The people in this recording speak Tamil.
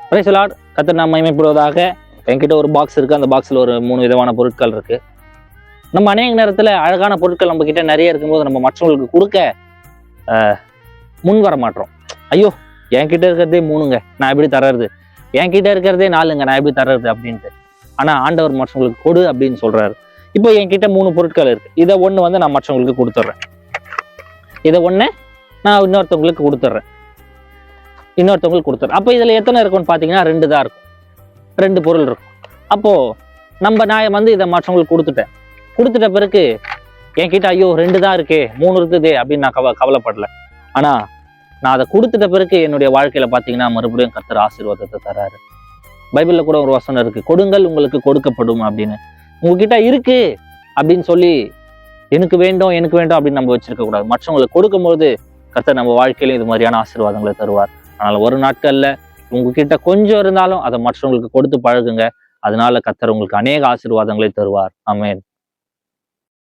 Praise the Lord. கர்த்தர் நாம மகிமைப்படுவதாக. என்கிட்ட ஒரு பாக்ஸ் இருக்கு. அந்த பாக்ஸ்ல ஒரு 3 விதமான பொருட்கள் இருக்கு. நம்ம அநேக நேரத்துல அழகான பொருட்கள் நம்ம கிட்ட நிறைய இருக்கும்போது நம்ம மற்றவங்களுக்கு கொடுக்க முன் வர மாட்டோம். ஐயோ, என்கிட்ட இருக்கிறதே 3ங்க, நான் எப்படி தர்றது? என்கிட்ட இருக்கிறதே 4ங்க, நான் எப்படி தர்றது அப்படின்ட்டு. ஆனா ஆண்டவர் மற்றவங்களுக்கு கொடு அப்படின்னு சொல்றாரு. இப்போ என்கிட்ட 3 பொருட்கள் இருக்கு. இதை ஒண்ணு நான் மற்றவங்களுக்கு கொடுத்துட்றேன். இதை ஒண்ணு நான் இன்னொருத்தவங்களுக்கு கொடுத்துட்றேன். அப்போ இதுல எத்தனை இருக்கும்னு பாத்தீங்கன்னா 2 தான் இருக்கும். 2 பொருள் இருக்கும். அப்போ நான் இதை மற்றவங்களுக்கு கொடுத்துட்ட பிறகு என்கிட்ட ஐயோ 2 தான் இருக்கே, 3 இருக்குதே அப்படின்னு நான் கவலைப்படல. ஆனா நான் அதை கொடுத்துட்ட பிறகு என்னுடைய வாழ்க்கையில பாத்தீங்கன்னா மறுபடியும் கர்த்தர் ஆசீர்வாதத்தை தராரு. பைபிள்ல கூட ஒரு வசனம் இருக்கு, கொடுங்கள் உங்களுக்கு கொடுக்கப்படும் அப்படின்னு. உங்ககிட்ட இருக்கு அப்படின்னு சொல்லி எனக்கு வேண்டும் அப்படின்னு நம்ம வச்சிருக்க கூடாது. மற்றவங்களுக்கு கொடுக்கும்போது கர்த்தர் நம்ம வாழ்க்கையிலும் இது மாதிரியான ஆசீர்வாதங்களை தருவார். அதனால ஒரு நாட்கள்ல உங்ககிட்ட கொஞ்சம் இருந்தாலும் அதை மற்றவங்களுக்கு கொடுத்து பழகுங்க. அதனால கர்த்தர் உங்களுக்கு அநேக ஆசீர்வாதங்களை தருவார். ஆமென்.